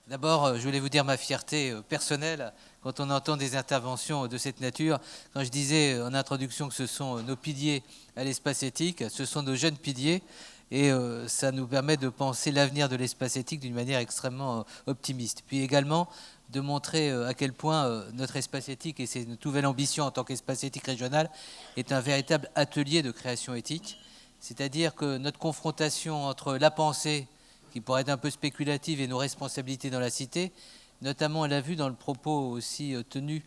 D'abord, je voulais vous dire ma fierté personnelle quand on entend des interventions de cette nature. Quand je disais en introduction que ce sont nos piliers à l'espace éthique, ce sont nos jeunes piliers, et ça nous permet de penser l'avenir de l'espace éthique d'une manière extrêmement optimiste. Puis également de montrer à quel point notre espace éthique et c'est notre nouvelle ambition en tant qu'espace éthique régional est un véritable atelier de création éthique. C'est-à-dire que notre confrontation entre la pensée, qui pourrait être un peu spéculative, et nos responsabilités dans la cité, notamment on l'a vu dans le propos aussi tenu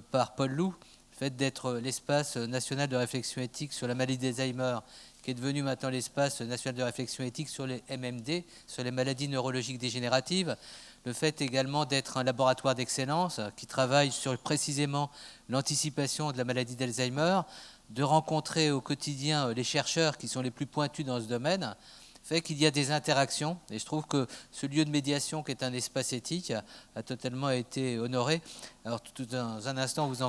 par Paul Loup, le fait d'être l'espace national de réflexion éthique sur la maladie d'Alzheimer, qui est devenu maintenant l'espace national de réflexion éthique sur les MMD, sur les maladies neurologiques dégénératives, le fait également d'être un laboratoire d'excellence qui travaille sur précisément l'anticipation de la maladie d'Alzheimer, de rencontrer au quotidien les chercheurs qui sont les plus pointus dans ce domaine, fait qu'il y a des interactions, et je trouve que ce lieu de médiation qui est un espace éthique a totalement été honoré. Alors tout dans un instant, on vous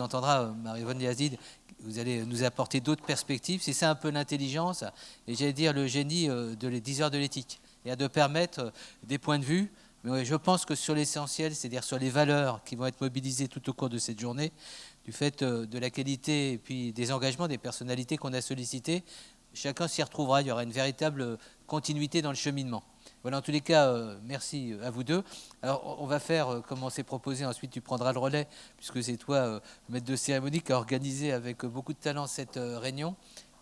entendra Marie-Yvonne Yazid, vous allez nous apporter d'autres perspectives. C'est ça un peu l'intelligence, et j'allais dire le génie des 10 heures de l'éthique, et à de permettre des points de vue. Mais je pense que sur l'essentiel, c'est-à-dire sur les valeurs qui vont être mobilisées tout au cours de cette journée, du fait de la qualité et puis des engagements des personnalités qu'on a sollicitées, chacun s'y retrouvera, il y aura une véritable continuité dans le cheminement. Voilà, en tous les cas, merci à vous deux. Alors, on va faire comme on s'est proposé, ensuite tu prendras le relais, puisque c'est toi, maître de cérémonie, qui a organisé avec beaucoup de talent cette réunion.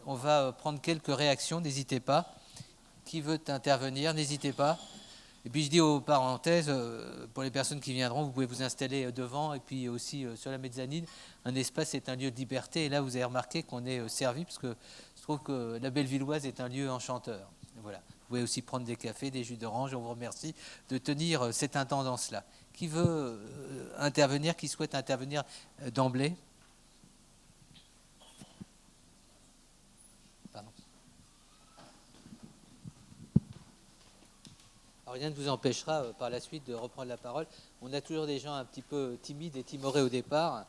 On va prendre quelques réactions, n'hésitez pas. Qui veut intervenir, n'hésitez pas. Et puis je dis aux parenthèses, pour les personnes qui viendront, vous pouvez vous installer devant, et puis aussi sur la mezzanine. Un espace est un lieu de liberté, et là vous avez remarqué qu'on est servi, parce que je trouve que la Bellevilloise est un lieu enchanteur. Voilà. Vous pouvez aussi prendre des cafés, des jus d'orange. On vous remercie de tenir cette intendance-là. Qui veut intervenir, qui souhaite intervenir d'emblée? Pardon. Alors, rien ne vous empêchera par la suite de reprendre la parole. On a toujours des gens un petit peu timides et timorés au départ,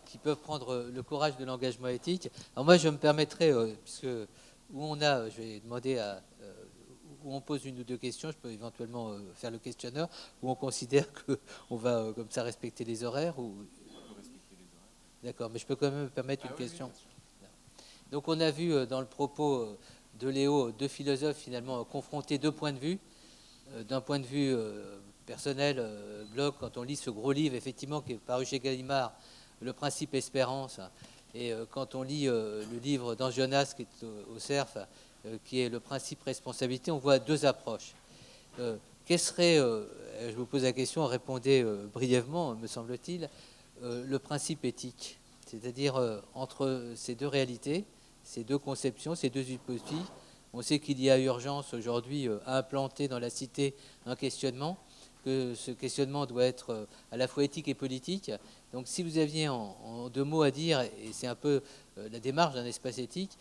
qui peuvent prendre le courage de l'engagement éthique. Alors moi, je me permettrai, puisque où on a, je vais demander à où on pose une ou deux questions, je peux éventuellement faire le questionneur, où on considère qu'on va comme ça respecter les horaires. Ou... D'accord, mais je peux quand même me permettre une question. Oui. Donc on a vu dans le propos de Léo deux philosophes finalement confronter deux points de vue. D'un point de vue personnel, Bloch, quand on lit ce gros livre, effectivement, qui est paru chez Gallimard, Le principe espérance, et quand on lit le livre d'Ange Jonas, qui est au CERF, qui est Le principe responsabilité, on voit deux approches. Quel serait, je vous pose la question, répondez brièvement, me semble-t-il, le principe éthique, c'est-à-dire entre ces deux réalités, ces deux conceptions, ces deux hypothèses. On sait qu'il y a urgence aujourd'hui à implanter dans la cité un questionnement, que ce questionnement doit être à la fois éthique et politique. Donc si vous aviez en deux mots à dire, et c'est un peu la démarche d'un espace éthique,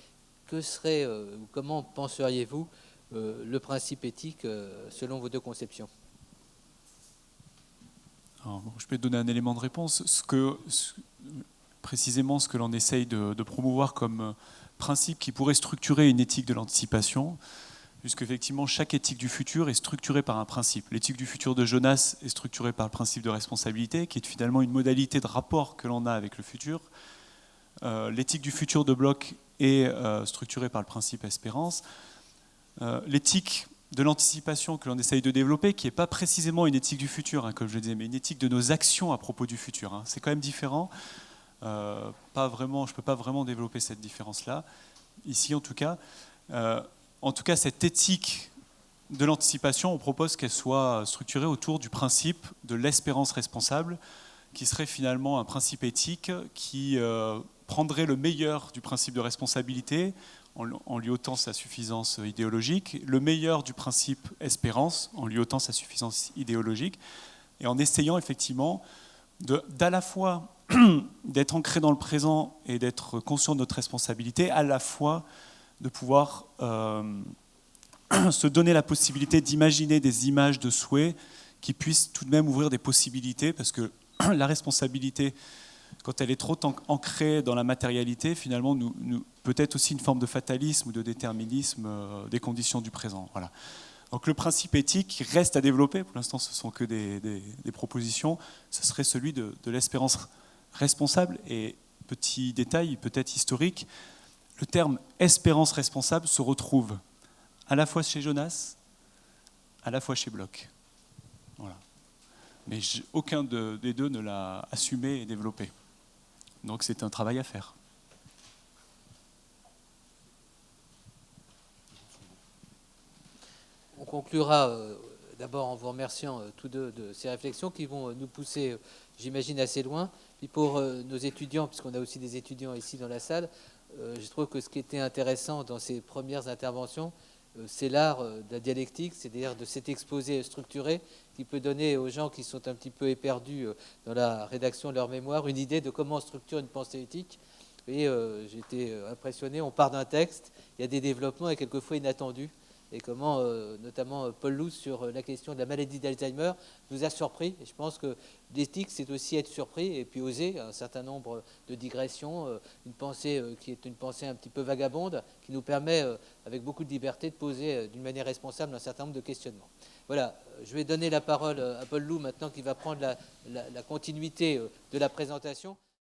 que serait, ou comment penseriez-vous le principe éthique selon vos deux conceptions? Alors, je peux te donner un élément de réponse. Précisément ce que l'on essaye de promouvoir comme principe qui pourrait structurer une éthique de l'anticipation, puisque effectivement chaque éthique du futur est structurée par un principe. L'éthique du futur de Jonas est structurée par le principe de responsabilité, qui est finalement une modalité de rapport que l'on a avec le futur. L'éthique du futur de Bloch est structurée par le principe espérance. L'éthique de l'anticipation que l'on essaye de développer, qui n'est pas précisément une éthique du futur, comme je le disais, mais une éthique de nos actions à propos du futur. C'est quand même différent. Pas vraiment, je ne peux pas vraiment développer cette différence-là, ici en tout cas. En tout cas, cette éthique de l'anticipation, on propose qu'elle soit structurée autour du principe de l'espérance responsable, qui serait finalement un principe éthique qui prendrait le meilleur du principe de responsabilité, en lui ôtant sa suffisance idéologique, le meilleur du principe espérance, en lui ôtant sa suffisance idéologique, et en essayant effectivement d'à la fois d'être ancré dans le présent et d'être conscient de notre responsabilité, à la fois de pouvoir se donner la possibilité d'imaginer des images de souhaits qui puissent tout de même ouvrir des possibilités, parce que la responsabilité, quand elle est trop ancrée dans la matérialité, finalement, peut être aussi une forme de fatalisme ou de déterminisme des conditions du présent. Voilà. Donc le principe éthique reste à développer. Pour l'instant, ce ne sont que des propositions. Ce serait celui de l'espérance responsable. Et petit détail, peut-être historique, le terme espérance responsable se retrouve à la fois chez Jonas, à la fois chez Bloch. Voilà. Mais aucun des deux ne l'a assumé et développé. Donc c'est un travail à faire. On conclura d'abord en vous remerciant tous deux de ces réflexions qui vont nous pousser, j'imagine, assez loin. Puis pour nos étudiants, puisqu'on a aussi des étudiants ici dans la salle, je trouve que ce qui était intéressant dans ces premières interventions, c'est l'art de la dialectique, c'est-à-dire de cet exposé structuré qui peut donner aux gens qui sont un petit peu éperdus dans la rédaction de leur mémoire une idée de comment on structure une pensée éthique. Vous voyez, j'ai été impressionné, on part d'un texte, il y a des développements et quelquefois inattendus. Et comment, notamment Paul Loos, sur la question de la maladie d'Alzheimer, nous a surpris. Et je pense que l'éthique, c'est aussi être surpris et puis oser un certain nombre de digressions, une pensée qui est une pensée un petit peu vagabonde, qui nous permet, avec beaucoup de liberté, de poser d'une manière responsable un certain nombre de questionnements. Voilà, je vais donner la parole à Paul Loos maintenant, qui va prendre la continuité de la présentation.